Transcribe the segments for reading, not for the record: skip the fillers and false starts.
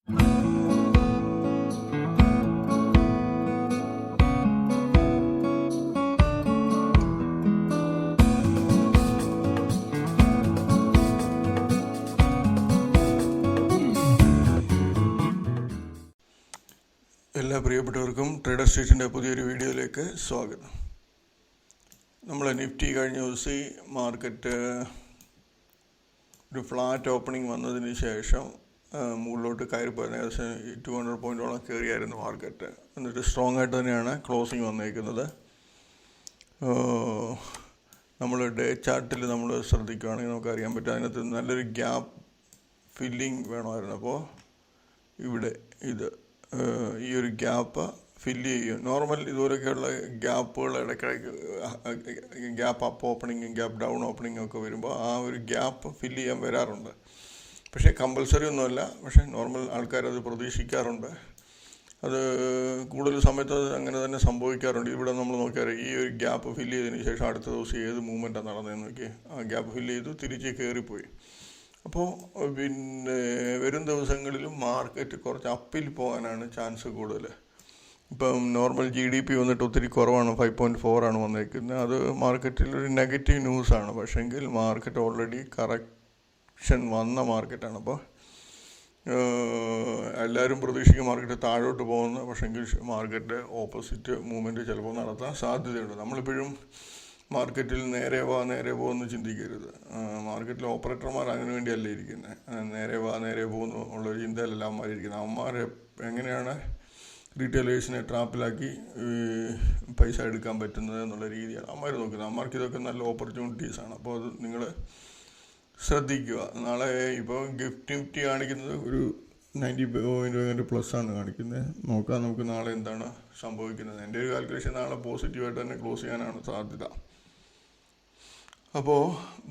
എല്ലാ പ്രിയപ്പെട്ടവർക്കും ട്രേഡർ സ്ട്രീറ്റിൻ്റെ പുതിയൊരു വീഡിയോയിലേക്ക് സ്വാഗതം. നമ്മൾ നിഫ്റ്റി കഴിഞ്ഞ ദിവസം മാർക്കറ്റ് ഒരു ഫ്ലാറ്റ് ഓപ്പണിംഗ് വന്നതിന് ശേഷം മുകളിലോട്ട് കയറിപ്പോയത് ഏകദേശം 200 പോയിൻറ്റോളം കയറിയായിരുന്നു മാർക്കറ്റ്. എന്നിട്ട് സ്ട്രോങ് ആയിട്ട് തന്നെയാണ് ക്ലോസിങ് വന്നേക്കുന്നത്. നമ്മൾ ഡേ ചാർട്ടിൽ നമ്മൾ ശ്രദ്ധിക്കുകയാണെങ്കിൽ നമുക്കറിയാൻ പറ്റും അതിനകത്ത് നല്ലൊരു ഗ്യാപ്പ് ഫില്ലിങ് വേണമായിരുന്നു. അപ്പോൾ ഇവിടെ ഈ ഒരു ഗ്യാപ്പ് ഫില്ല് ചെയ്യും. നോർമൽ ഇതുപോലെയൊക്കെയുള്ള ഗ്യാപ്പുകൾ ഇടയ്ക്കിടയ്ക്ക് ഗ്യാപ്പ് അപ്പ് ഓപ്പണിങ്ങും ഗ്യാപ്പ് ഡൗൺ ഓപ്പണിങ്ങും ഒക്കെ വരുമ്പോൾ ആ ഒരു ഗ്യാപ്പ് ഫില്ല് ചെയ്യാൻ വരാറുണ്ട്. പക്ഷേ കമ്പൽസറി ഒന്നുമല്ല, പക്ഷേ നോർമൽ ആൾക്കാരത് പ്രതീക്ഷിക്കാറുണ്ട്. അത് കൂടുതൽ സമയത്ത് അത് അങ്ങനെ തന്നെ സംഭവിക്കാറുണ്ട്. ഇവിടെ നമ്മൾ നോക്കിയാൽ ഈ ഒരു ഗ്യാപ്പ് ഫില്ല് ചെയ്തതിന് ശേഷം അടുത്ത ദിവസം ഏത് മൂവ്മെൻറ്റാണ് നടന്നതെന്ന് നോക്കി, ആ ഗ്യാപ്പ് ഫില്ല് ചെയ്തു തിരിച്ച് കയറിപ്പോയി. അപ്പോൾ പിന്നെ വരും ദിവസങ്ങളിലും മാർക്കറ്റ് കുറച്ച് അപ്പിൽ പോകാനാണ് ചാൻസ് കൂടുതൽ. ഇപ്പം നോർമൽ GDP വന്നിട്ട് ഒത്തിരി കുറവാണ്, 5.4 ആണ് വന്നേക്കുന്നത്. അത് മാർക്കറ്റിൽ ഒരു നെഗറ്റീവ് ന്യൂസാണ്. പക്ഷേങ്കിൽ മാർക്കറ്റ് ഓൾറെഡി കറക്ഷൻ വന്ന മാർക്കറ്റാണ്. അപ്പോൾ എല്ലാവരും പ്രതീക്ഷിക്കും മാർക്കറ്റ് താഴോട്ട് പോകുന്നു. പക്ഷേങ്കിൽ മാർക്കറ്റ് ഓപ്പോസിറ്റ് മൂവ്മെൻറ്റ് ചിലപ്പോൾ നടത്താൻ സാധ്യതയുണ്ട്. നമ്മളിപ്പോഴും മാർക്കറ്റിൽ നേരെ പോകുമെന്ന് ചിന്തിക്കരുത്. മാർക്കറ്റിൽ ഓപ്പറേറ്റർമാർ അതിനു വേണ്ടിയല്ല ഇരിക്കുന്നത്. നേരെ പോകുന്നു ഉള്ളൊരു ചിന്തയിലല്ല അവന്മാരിയിരിക്കുന്നത്. അവന്മാർ എങ്ങനെയാണ് റീറ്റെയിലേഴ്സിനെ ട്രാപ്പിലാക്കി പൈസ എടുക്കാൻ പറ്റുന്നത് എന്നുള്ള രീതിയാണ് അവന്മാർ നോക്കുന്നത്. അവന്മാർക്ക് ഇതൊക്കെ നല്ല ഓപ്പർച്യൂണിറ്റീസാണ്. അപ്പോൾ അത് നിങ്ങൾ ശ്രദ്ധിക്കുക. നാളെ ഇപ്പോൾ നിഫ്റ്റി കാണിക്കുന്നത് ഒരു 90 പോയിൻറ്റ് പ്ലസ് ആണ് കാണിക്കുന്നത്. നോക്കാം നമുക്ക് നാളെ എന്താണ് സംഭവിക്കുന്നത്. എൻ്റെ ഒരു കാൽക്കുലേഷൻ നാളെ പോസിറ്റീവായിട്ട് തന്നെ ക്ലോസ് ചെയ്യാനാണ് സാധ്യത. അപ്പോൾ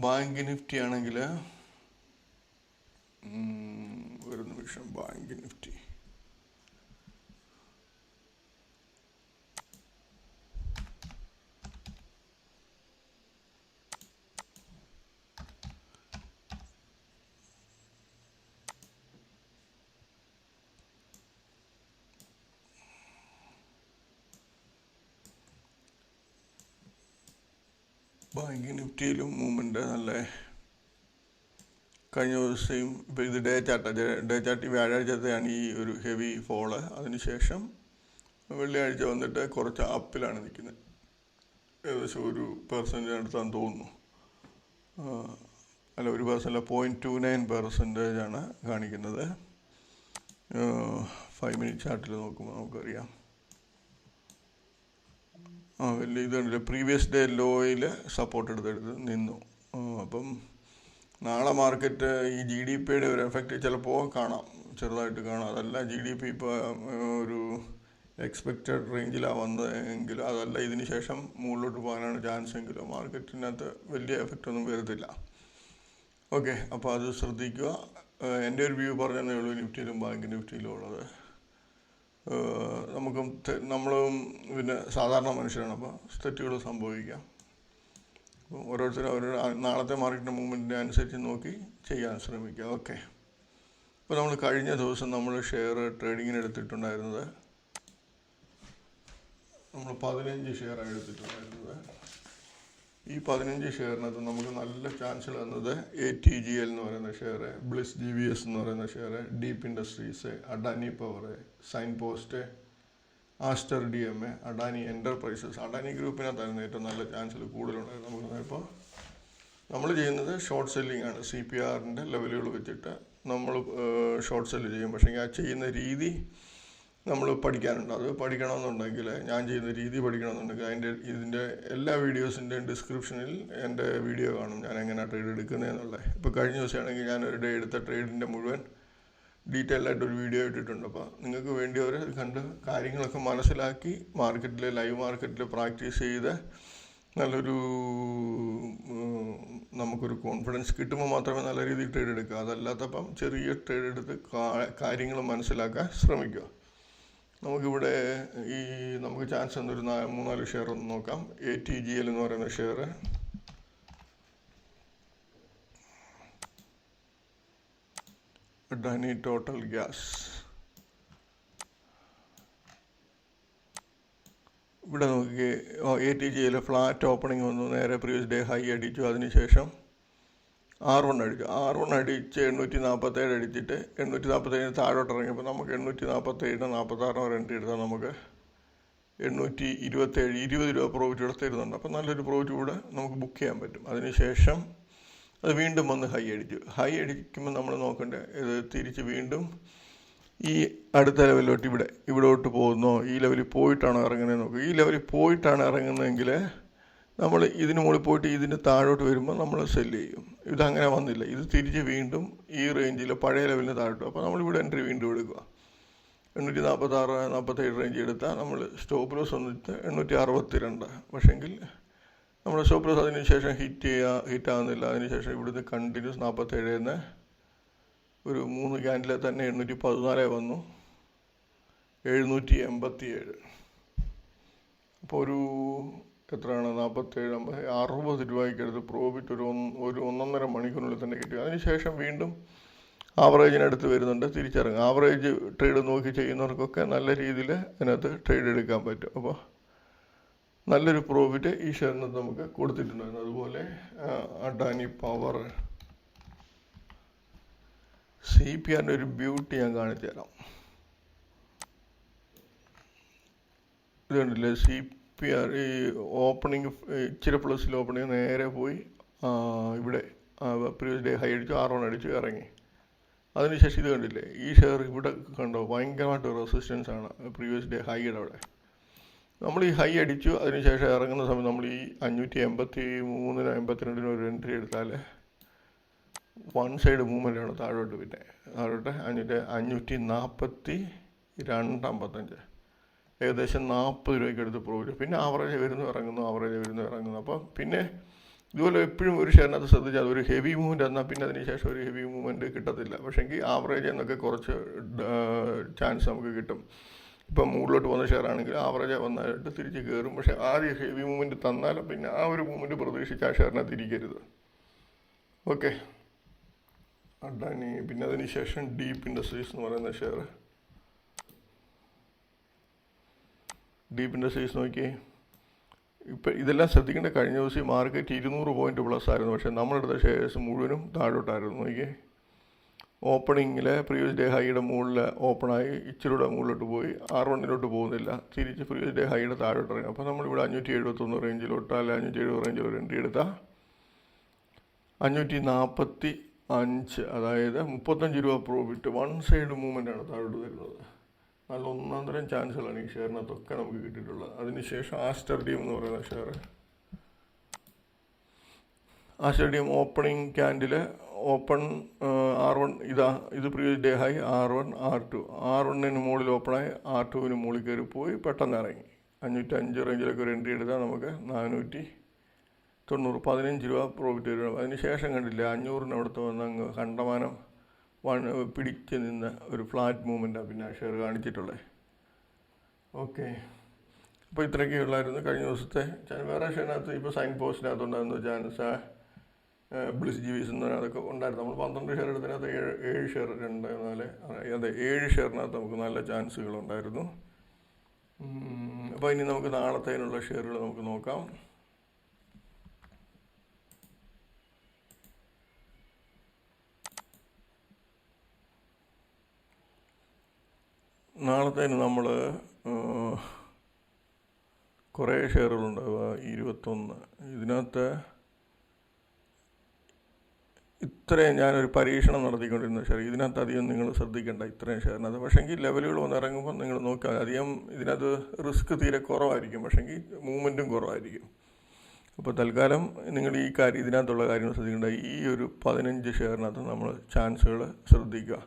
ബാങ്ക് നിഫ്റ്റി ആണെങ്കിൽ ഒരു നിമിഷം, ബാങ്ക് നിഫ്റ്റി ബാങ്ക് നിഫ്റ്റിയിലും മൂവ്മെൻറ്റ് നല്ല കഴിഞ്ഞ ദിവസവും. ഇപ്പോൾ ഇത് ഡേ ചാർട്ട് വ്യാഴാഴ്ചത്തെയാണ് ഈ ഒരു ഹെവി ഫോള്. അതിനുശേഷം വെള്ളിയാഴ്ച വന്നിട്ട് കുറച്ച് അപ്പിലാണ് നിൽക്കുന്നത്. ഏകദേശം 1% അടുത്താന്ന് തോന്നുന്നു. അല്ല, 1% 0.29% ആണ് കാണിക്കുന്നത്. 5 മിനിറ്റ് ചാർട്ടിൽ നോക്കുമ്പോൾ നമുക്കറിയാം. വലിയ ഇതുണ്ടല്ലോ, പ്രീവിയസ് ഡേ ലോയിൽ സപ്പോർട്ട് എടുത്തെടുത്ത് നിന്നു. അപ്പം നാളെ മാർക്കറ്റ് ഈ GDPയുടെ ഒരു എഫക്റ്റ് ചിലപ്പോൾ കാണാം, ചെറുതായിട്ട് കാണാം. അതല്ല GDP ഇപ്പോൾ ഒരു എക്സ്പെക്റ്റഡ് റേഞ്ചിലാണ് വന്നതെങ്കിൽ, അതല്ല ഇതിന് ശേഷം മുകളിലോട്ട് പോകാനാണ് ചാൻസ് എങ്കിലും മാർക്കറ്റിനകത്ത് വലിയ എഫക്റ്റൊന്നും വരത്തില്ല. ഓക്കെ, അപ്പോൾ അത് ശ്രദ്ധിക്കുക. എൻ്റെ ഒരു വ്യൂ പറഞ്ഞതേ ഉള്ളൂ നിഫ്റ്റിയിലും ബാങ്ക് നിഫ്റ്റിയിലും ഉള്ളത്. നമ്മളും പിന്നെ സാധാരണ മനുഷ്യരാണ്, അപ്പോൾ തെറ്റുകൾ സംഭവിക്കാം. അപ്പോൾ ഓരോരുത്തരും അവരുടെ നാളത്തെ മാർക്കറ്റിൻ്റെ മൂവ്മെൻറ്റിനെ അനുസരിച്ച് നോക്കി ചെയ്യാൻ ശ്രമിക്കുക. ഓക്കെ, അപ്പോൾ നമ്മൾ കഴിഞ്ഞ ദിവസം നമ്മൾ ഷെയർ ട്രേഡിങ്ങിന് എടുത്തിട്ടുണ്ടായിരുന്നത്, നമ്മൾ 15 ഷെയറാണ് എടുത്തിട്ടുണ്ടായിരുന്നത്. ഈ 15 ഷെയറിനകത്ത് നമുക്ക് നല്ല ചാൻസ് തന്നത് ATGL എന്ന് പറയുന്ന ഷെയർ, ബ്ലിസ് GVS എന്ന് പറയുന്ന share, deep industries, Adani power, sign post, Aster DMA, Adani enterprises, Adani ഗ്രൂപ്പിനകത്തായിരുന്നു ഏറ്റവും നല്ല ചാൻസിൽ കൂടുതലുണ്ടായിരുന്നു. നമുക്ക് ഇപ്പോൾ നമ്മൾ ചെയ്യുന്നത് ഷോർട്ട് സെല്ലിംഗ് ആണ്. CPRൻ്റെ ലെവലുകൾ വെച്ചിട്ട് നമ്മൾ ഷോർട്ട് സെല്ല് ചെയ്യും. പക്ഷേ ആ ചെയ്യുന്ന രീതി നമ്മൾ പഠിക്കാനുണ്ട്. അത് പഠിക്കണമെന്നുണ്ടെങ്കിൽ, ഞാൻ ചെയ്യുന്ന രീതി പഠിക്കണമെന്നുണ്ടെങ്കിൽ ഇതിൻ്റെ എല്ലാ വീഡിയോസിൻ്റെയും ഡിസ്ക്രിപ്ഷനിൽ എൻ്റെ വീഡിയോ കാണും, ഞാൻ എങ്ങനെയാണ് ട്രേഡ് എടുക്കുന്നതെന്നുള്ളത്. ഇപ്പോൾ കഴിഞ്ഞ ദിവസമാണെങ്കിൽ ഞാൻ ഒരു ഡേ എടുത്ത ട്രേഡിൻ്റെ മുഴുവൻ ഡീറ്റെയിൽഡായിട്ടൊരു വീഡിയോ ഇട്ടിട്ടുണ്ട്. അപ്പോൾ നിങ്ങൾക്ക് വേണ്ടിയവർ കണ്ട് കാര്യങ്ങളൊക്കെ മനസ്സിലാക്കി ലൈവ് മാർക്കറ്റിൽ പ്രാക്ടീസ് ചെയ്ത് നല്ലൊരു നമുക്കൊരു കോൺഫിഡൻസ് കിട്ടുമ്പോൾ മാത്രമേ നല്ല രീതിയിൽ ട്രേഡ് എടുക്കുക. അതല്ലാത്തപ്പം ചെറിയ ട്രേഡ് എടുത്ത് കാര്യങ്ങൾ മനസ്സിലാക്കാൻ ശ്രമിക്കുക. നമുക്കിവിടെ നമുക്ക് ചാൻസ് ഒരു 3-4 ഷെയർ ഒന്ന് നോക്കാം. ATGL എന്ന് പറയുന്ന ഷെയർ, അഡാനി ടോട്ടൽ ഗ്യാസ്, ഇവിടെ നോക്കി ATGയിൽ ഫ്ലാറ്റ് ഓപ്പണിംഗ് വന്നു, നേരെ പ്രീവിയസ് ഡേ ഹൈ അടിച്ചു, അതിനുശേഷം R1 അടിച്ചു. R1 അടിച്ച് 847 അടിച്ചിട്ട് 847 താഴോട്ട് ഇറങ്ങിയപ്പോൾ നമുക്ക് 847 46 വരെ എൻട്രി എടുത്താൽ നമുക്ക് 827 20 രൂപ പ്രോഫിറ്റ് ഇവിടെ തരുന്നുണ്ട്. അപ്പോൾ നല്ലൊരു പ്രോഫിറ്റ് കൂടെ നമുക്ക് ബുക്ക് ചെയ്യാൻ പറ്റും. അതിനുശേഷം അത് വീണ്ടും വന്ന് ഹൈ അടിച്ചു. ഹൈ അടിക്കുമ്പോൾ നമ്മൾ നോക്കേണ്ടത് ഇത് തിരിച്ച് വീണ്ടും ഈ അടുത്ത ലെവലിലോട്ട് ഇവിടോട്ട് പോകുന്നോ, ഈ ലെവലിൽ പോയിട്ടാണോ ഇറങ്ങുന്നത് നോക്കുക. ഈ ലെവലിൽ പോയിട്ടാണ് ഇറങ്ങുന്നതെങ്കിൽ നമ്മൾ ഇതിന് മുകളിൽ പോയിട്ട് ഇതിന് താഴോട്ട് വരുമ്പോൾ നമ്മൾ സെല്ല് ചെയ്യും. ഇതങ്ങനെ വന്നില്ല, ഇത് തിരിച്ച് വീണ്ടും ഈ റേഞ്ചിൽ പഴയ ലെവലിന് താഴോട്ട്. അപ്പോൾ നമ്മളിവിടെ എൻട്രി വീണ്ടും എടുക്കുക. 846 47 റേഞ്ച് എടുത്താൽ നമ്മൾ സ്റ്റോപ്പ് ലോസ് വന്നിട്ട് 862. പക്ഷേങ്കിൽ നമ്മുടെ സ്റ്റോപ്പ് ലോസ് അതിന് ശേഷം ഹിറ്റാകുന്നില്ല. അതിനുശേഷം ഇവിടുന്ന് കണ്ടിന്യൂസ് 47 ഒരു 3 ക്യാൻഡിലെ തന്നെ 814 വന്നു, 787. അപ്പോൾ ഒരു എത്രയാണ് 47 60 രൂപയ്ക്ക് അടുത്ത് പ്രോഫിറ്റ് ഒരു 1.5 മണിക്കൂറിനുള്ളിൽ തന്നെ കിട്ടി. അതിനുശേഷം വീണ്ടും ആവറേജിനടുത്ത് വരുന്നുണ്ട്, തിരിച്ചിറങ്ങും. ആവറേജ് ട്രേഡ് നോക്കി ചെയ്യുന്നവർക്കൊക്കെ നല്ല രീതിയിൽ അതിനകത്ത് ട്രേഡ് എടുക്കാൻ പറ്റും. അപ്പോൾ നല്ലൊരു പ്രോഫിറ്റ് ഈ ഷെയറിനകത്ത് നമുക്ക് കൊടുത്തിട്ടുണ്ടായിരുന്നു. അതുപോലെ അഡാനി പവർ CPRൻ്റെ ഒരു ബ്യൂട്ടി ഞാൻ കാണിച്ചു തരാം. ഇത് കണ്ടില്ലേ, CPR ഈ ഓപ്പണിങ് ഇച്ചിരി പ്ലസിൽ ഓപ്പണിങ് നേരെ പോയി ഇവിടെ പ്രീവിയസ് ഡേ ഹൈ അടിച്ചു, R1 അടിച്ചു, ഇറങ്ങി. അതിനുശേഷം ഇത് കണ്ടില്ലേ, ഈ ഷെയർ ഇവിടെ കണ്ടോ ഭയങ്കരമായിട്ട് റെസിസ്റ്റൻസ് ആണ് പ്രീവിയസ് ഡേ ഹൈയുടെ അവിടെ. നമ്മൾ ഈ ഹൈ അടിച്ചു, അതിനുശേഷം ഇറങ്ങുന്ന സമയം നമ്മൾ ഈ 583 52 ഒരു എൻട്രി എടുത്താൽ വൺ സൈഡ് മൂവ്മെൻ്റാണ് താഴോട്ട്. പിന്നെ താഴോട്ട് 542.55 ഏകദേശം 40 രൂപയ്ക്ക് അടുത്ത് പ്രോഫിറ്റ്. പിന്നെ ആവറേജ് വരുന്നു ഇറങ്ങുന്നു. അപ്പോൾ പിന്നെ ഇതുപോലെ എപ്പോഴും ഒരു ഷെയറിനകത്ത് ശ്രദ്ധിച്ചാൽ ഒരു ഹെവി മൂവ്മെൻറ്റ് എന്നാൽ പിന്നെ അതിനുശേഷം ഒരു ഹെവി മൂവ്മെൻറ്റ് കിട്ടത്തില്ല. പക്ഷേങ്കിൽ ആവറേജ് എന്നൊക്കെ കുറച്ച് ചാൻസ് നമുക്ക് കിട്ടും. ഇപ്പം മുകളിലോട്ട് പോകുന്ന ഷെയർ ആണെങ്കിൽ ആവറേജ് വന്നായിട്ട് തിരിച്ച് കയറും. പക്ഷേ ആദ്യം ഹെവി മൂവ്മെൻറ്റ് തന്നാലും പിന്നെ ആ ഒരു മൂവ്മെൻറ്റ് പ്രതീക്ഷിച്ച് ആ ഷെയറിനകത്ത് ഇരിക്കരുത്. ഓക്കെ, അഡാനി. പിന്നെ അതിന് ശേഷം ഡീപ്പ് ഇൻഡസ്ട്രീസ് എന്ന് പറയുന്ന ഷെയർ. ഡീപ്പ് ഇൻഡസ്ട്രീസ് നോക്കിയേ, ഇപ്പം ഇതെല്ലാം ശ്രദ്ധിക്കേണ്ട. കഴിഞ്ഞ ദിവസം മാർക്കറ്റ് 200 പോയിന്റ് പ്ലസ് ആയിരുന്നു, പക്ഷേ നമ്മളെടുത്ത ഷെയർസ് മുഴുവനും താഴോട്ടായിരുന്നു. നോക്കിയേ, ഓപ്പണിങ്ങിൽ പ്രീവിയസ് ഡേ ഹൈയുടെ മുകളിൽ ഓപ്പണായി ഇച്ചിരൂടെ മുകളിലോട്ട് പോയി, R1 പോകുന്നില്ല, തിരിച്ച് പ്രീവിയസ് ഡേ ഹൈയുടെ താഴോട്ട് ഇറങ്ങി. അപ്പോൾ നമ്മളിവിടെ 571 റേഞ്ചിലോട്ട് അല്ല 570 റേഞ്ചിൽ ഒരു എൻട്രി എടുത്താൽ 545, അതായത് 35 രൂപ പ്രോഫിറ്റ്. വൺ സൈഡ് മൂവ്മെൻ്റാണ് താഴോട്ട് വരുന്നത്. നല്ല ഒന്നാന്തരം ചാൻസുകളാണ് ഈ ഷെയറിനകത്തൊക്കെ നമുക്ക് കിട്ടിയിട്ടുള്ളത്. അതിനുശേഷം ആസ്റ്റർഡിയം എന്ന് പറയുന്ന share. Aster DM opening candle open R1 ഇത് previous day high R1 R1 മുകളിൽ ഓപ്പണായി R2 മുകളിൽ കയറി പോയി പെട്ടെന്ന് ഇറങ്ങി. 505 റേഞ്ചിലൊക്കെ ഒരു എൻട്രി എടുത്താൽ നമുക്ക് 490 15 രൂപ പ്രോഫിറ്റ് വരും. അതിനുശേഷം കണ്ടില്ല 500 അവിടുത്തെ വന്ന് അങ്ങ് കണ്ടമാനം പിടിച്ച് നിന്ന് ഒരു ഫ്ലാറ്റ് മൂവ്മെൻറ്റാണ് പിന്നെ ആ ഷെയർ കാണിച്ചിട്ടുള്ളത്. ഓക്കെ, അപ്പോൾ ഇത്രയൊക്കെ ഉള്ളായിരുന്നു കഴിഞ്ഞ ദിവസത്തെ. വേറെ ഷെയറിനകത്ത് ഇപ്പോൾ സൈൻ പോസ്റ്റിനകത്തുണ്ടായിരുന്നു ചാൻസ്, ബ്ലിസ് ജിവിസ് അതൊക്കെ ഉണ്ടായിരുന്നു. നമ്മൾ 12 ഷെയർ എടുത്തതിനകത്ത് 7 ഷെയർ 2 4 അതെ 7 ഷെയറിനകത്ത് നമുക്ക് നല്ല ചാൻസുകളുണ്ടായിരുന്നു. അപ്പോൾ ഇനി നമുക്ക് നാളത്തേനുള്ള ഷെയറുകൾ നമുക്ക് നോക്കാം. നാളത്തേന് നമ്മൾ കുറേ ഷെയറുകളുണ്ട്, 21. ഇതിനകത്ത് ഇത്രയും ഞാനൊരു പരീക്ഷണം നടത്തിക്കൊണ്ടിരുന്ന ഷെയർ. ഇതിനകത്ത് അധികം നിങ്ങൾ ശ്രദ്ധിക്കേണ്ട ഇത്രയും ഷെയറിനകത്ത്. പക്ഷേങ്കിൽ ലെവലുകൾ വന്ന് ഇറങ്ങുമ്പോൾ നിങ്ങൾ നോക്കിയാൽ അധികം ഇതിനകത്ത് റിസ്ക് തീരെ കുറവായിരിക്കും, പക്ഷേങ്കിൽ മൂവ്മെൻറ്റും കുറവായിരിക്കും. അപ്പോൾ തൽക്കാലം നിങ്ങൾ ഈ കാര്യം ഇതിനകത്തുള്ള കാര്യങ്ങൾ ശ്രദ്ധിക്കേണ്ട. ഈ ഒരു 15 ഷെയറിനകത്ത് നമ്മൾ ചാൻസുകൾ ശ്രദ്ധിക്കുക.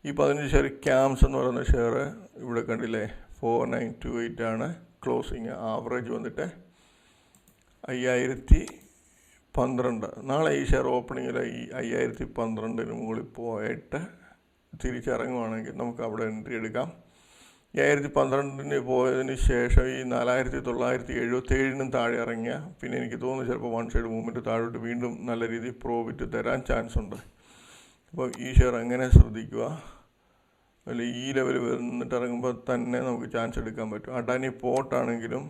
ഈ 15 ഷെയർ ക്യാംസ് എന്ന് പറയുന്ന ഷെയർ ഇവിടെ കണ്ടില്ലേ 4928 ആണ് ക്ലോസിങ്. ആവറേജ് വന്നിട്ട് 5012. നാളെ ഈ ഷെയർ ഓപ്പണിങ്ങിൽ ഈ 5012 മുകളിൽ പോയിട്ട് തിരിച്ചിറങ്ങുവാണെങ്കിൽ നമുക്ക് അവിടെ എൻട്രി എടുക്കാം. 5012 പോയതിന് ശേഷം ഈ 4977 താഴെ ഇറങ്ങിയ പിന്നെ എനിക്ക് തോന്നുന്നു ചിലപ്പോൾ വൺ സൈഡ് മൂവ്മെൻറ്റ് താഴോട്ട് വീണ്ടും നല്ല രീതിയിൽ പ്രോഫിറ്റ് തരാൻ ചാൻസ് ഉണ്ട്. അപ്പോൾ ഈ ഷെയർ അങ്ങനെ ശ്രദ്ധിക്കുക. അല്ല ഈ ലെവൽ വന്നിട്ട് ഇറങ്ങുമ്പോൾ തന്നെ നമുക്ക് ചാൻസ് എടുക്കാൻ പറ്റും. അഡാനി പോർട്ടാണെങ്കിലും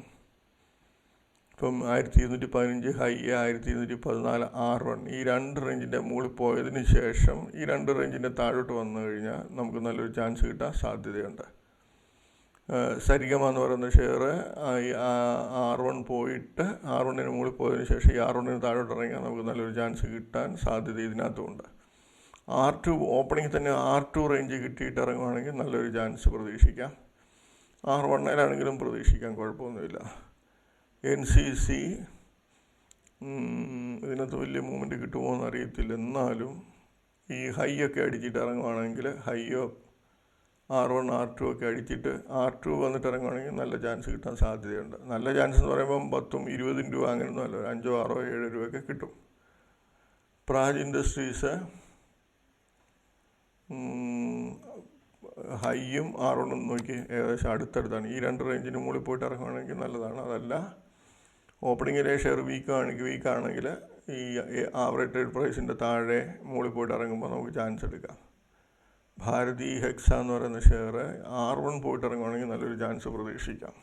ഇപ്പം 1215 ഹൈ, 1214 R1 ഈ 2 റേഞ്ചിൻ്റെ മുകളിൽ പോയതിന് ശേഷം ഈ 2 റേഞ്ചിൻ്റെ താഴോട്ട് വന്നു കഴിഞ്ഞാൽ നമുക്ക് നല്ലൊരു ചാൻസ് കിട്ടാൻ സാധ്യതയുണ്ട്. സരിഗമ എന്ന് പറയുന്ന ഷെയർ R1 പോയിട്ട് R1 മുകളിൽ പോയതിന് ശേഷം ഈ R1 താഴോട്ട് ഇറങ്ങിയാൽ നമുക്ക് നല്ലൊരു ചാൻസ് കിട്ടാൻ സാധ്യത ഇതിനകത്തുമുണ്ട്. R2 ഓപ്പണിങ്ങിൽ തന്നെ R2 റേഞ്ച് കിട്ടിയിട്ട് ഇറങ്ങുവാണെങ്കിൽ നല്ലൊരു ചാൻസ് പ്രതീക്ഷിക്കാം. R1 പ്രതീക്ഷിക്കാം, കുഴപ്പമൊന്നുമില്ല. NCC ഇതിനകത്ത് വലിയ മൂവ്മെൻറ്റ് കിട്ടുമോ എന്ന് അറിയത്തില്ല. എന്നാലും ഈ ഹൈ ഒക്കെ അടിച്ചിട്ട് ഇറങ്ങുവാണെങ്കിൽ ഹൈയോ R1 R2 ഒക്കെ അടിച്ചിട്ട് R2 വന്നിട്ട് ഇറങ്ങുവാണെങ്കിൽ നല്ല ചാൻസ് കിട്ടാൻ സാധ്യതയുണ്ട്. നല്ല ചാൻസ് എന്ന് പറയുമ്പം 10-20 രൂപ അങ്ങനെയൊന്നും അല്ല, 5, 6, 7 രൂപയൊക്കെ കിട്ടും. പ്രാജ് ഇൻഡസ്ട്രീസ് ഹൈയും R1 നോക്കി ഏകദേശം അടുത്തടുത്താണ്. ഈ 2 റേഞ്ചിന് മുകളിൽ പോയിട്ട് ഇറങ്ങുവാണെങ്കിൽ നല്ലതാണ്. അതല്ല ഓപ്പണിങ്ങിലെ ഷെയർ വീക്കാണെങ്കിൽ ഈ ആവറേജ് ട്രേഡ് പ്രൈസിൻ്റെ താഴെ മുകളിൽ പോയിട്ട് ഇറങ്ങുമ്പോൾ നമുക്ക് ചാൻസ് എടുക്കാം. ഭാരതി ഹെക്സ എന്ന് പറയുന്ന ഷെയർ R1 പോയിട്ട് ഇറങ്ങുവാണെങ്കിൽ നല്ലൊരു ചാൻസ് പ്രതീക്ഷിക്കാം.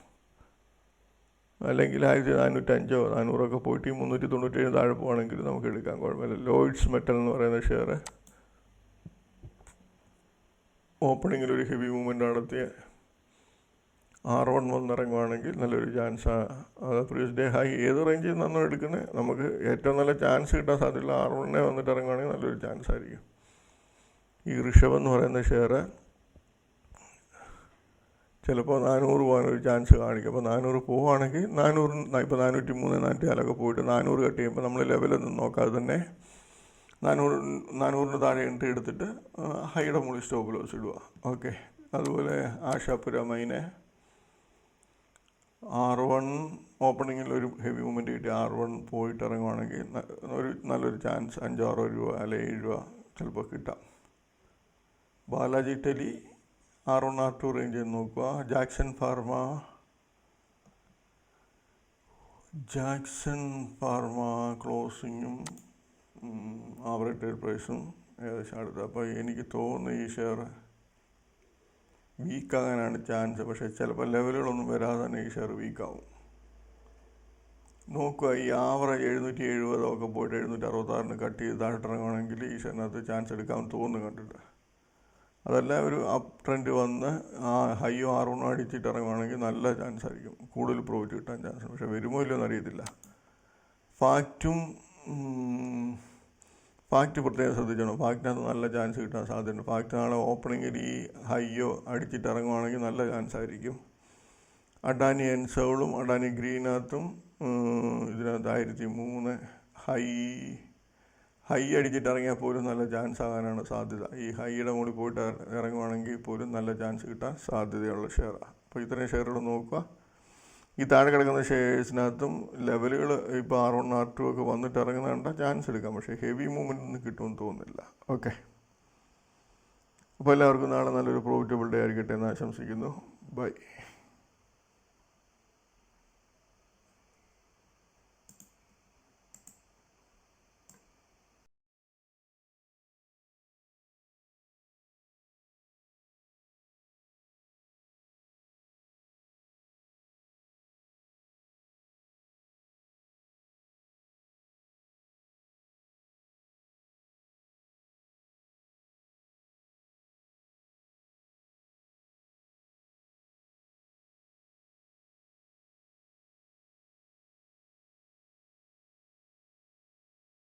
അല്ലെങ്കിൽ 1405 400 പോയിട്ട് 397 താഴെ പോവുകയാണെങ്കിൽ നമുക്ക് എടുക്കാം, കുഴപ്പമില്ല. ലോയിഡ്സ് മെറ്റൽ എന്ന് പറയുന്ന ഷെയർ ഓപ്പണിങ്ങിൽ ഒരു ഹെവി മൂവ്മെൻറ്റ് നടത്തിയ R1 വന്നിറങ്ങുവാണെങ്കിൽ നല്ലൊരു ചാൻസാണ്. അത് പ്രീവിയസ് ഡേ ഹൈ ഏത് റേഞ്ചിൽ നിന്നോ എടുക്കുന്നത് നമുക്ക് ഏറ്റവും നല്ല ചാൻസ് കിട്ടാൻ സാധ്യതയുള്ള R1 വന്നിട്ട് ഇറങ്ങുവാണെങ്കിൽ നല്ലൊരു ചാൻസ് ആയിരിക്കും. ഈ ഋഷഭ് എന്ന് പറയുന്ന ഷെയർ ചിലപ്പോൾ 400 പോകാനൊരു ചാൻസ് കാണിക്കും. അപ്പോൾ 400 പോവുകയാണെങ്കിൽ 400 ഇപ്പോൾ 403, 404 പോയിട്ട് 400 കട്ട് ചെയ്യുമ്പോൾ നമ്മൾ ലെവലൊന്നും നോക്കാതെ തന്നെ 400 താഴെ എൻട്രി എടുത്തിട്ട് ഹൈയുടെ മുകളിൽ സ്റ്റോപ്പ് ലോസ് ഇടുക. ഓക്കെ. അതുപോലെ ആശാപുര മൈനെ R1 ഓപ്പണിങ്ങിൽ ഒരു ഹെവി മൂവ്മെൻറ്റ് കിട്ടി R1 പോയിട്ട് ഇറങ്ങുവാണെങ്കിൽ നല്ലൊരു ചാൻസ് 5-6 രൂപ അല്ലെ 7 രൂപ ചിലപ്പോൾ കിട്ടാം. Balaji tele R1 R2 range നോക്കുക. ജാക്സൺ ഫാർമ ക്ലോസിങ്ങും ആവറേജ് ട്രേഡ് പ്രൈസും ഏകദേശം അടുത്ത്. അപ്പോൾ എനിക്ക് തോന്നുന്നു ഈ ഷെയർ വീക്കാകാനാണ് ചാൻസ്. പക്ഷേ ചിലപ്പോൾ ലെവലുകളൊന്നും വരാതെ തന്നെ ഈ ഷെയർ വീക്കാവും. നോക്കുക, ഈ ആവറേജ് 770 പോയിട്ട് 766 കട്ട് ചെയ്ത് താഴോട്ടിറങ്ങുവാണെങ്കിൽ ഈ ഷെയറിനകത്ത് ചാൻസ് എടുക്കാൻ തോന്നുന്നു കണ്ടിട്ട്. അതല്ല ഒരു അപ്പ് ട്രെൻഡ് വന്ന് ഹൈയോ R1 അടിച്ചിട്ട് ഇറങ്ങുവാണെങ്കിൽ നല്ല ചാൻസ് ആയിരിക്കും, കൂടുതൽ പ്രോഫിറ്റ് കിട്ടാൻ ചാൻസ്. പക്ഷേ വരുമോ ഇല്ലയോ എന്നറിയത്തില്ല. ഫാക്റ്റ് പ്രത്യേകം ശ്രദ്ധിച്ചോണം. ഫാക്റ്റിനകത്ത് നല്ല ചാൻസ് കിട്ടാൻ സാധ്യതയുണ്ട്. ഫാക്റ്റ് നാളെ ഓപ്പണിങ്ങിൽ ഈ ഹൈയോ അടിച്ചിട്ട് ഇറങ്ങുവാണെങ്കിൽ നല്ല ചാൻസ് ആയിരിക്കും. അഡാനി എൻസോളും അഡാനി ഗ്രീനകത്തും ഇതിനകത്ത് 1003 ഹൈ അടിച്ചിട്ട് ഇറങ്ങിയാൽ പോലും നല്ല ചാൻസ് ആകാനാണ് സാധ്യത. ഈ ഹൈയുടെ മുകളിൽ പോയിട്ട് ഇറങ്ങുവാണെങ്കിൽ പോലും നല്ല ചാൻസ് കിട്ടാൻ സാധ്യതയുള്ള ഷെയറാണ്. അപ്പോൾ ഇത്രയും ഷെയറുകൾ നോക്കുക. ഈ താഴെ കിടക്കുന്ന ഷെയർസിനകത്തും ലെവലുകൾ ഇപ്പോൾ R1 R2 ഒക്കെ വന്നിട്ട് ഇറങ്ങുന്നുണ്ട്, ചാൻസ് എടുക്കാം. പക്ഷേ ഹെവി മൂവ്മെൻ്റ് ഒന്നും കിട്ടുമെന്ന് തോന്നുന്നില്ല. ഓക്കെ. അപ്പോൾ എല്ലാവർക്കും നാളെ നല്ലൊരു പ്രോഫിറ്റബിൾ ഡേ ആയിരിക്കട്ടെ എന്ന് ആശംസിക്കുന്നു. ബൈ.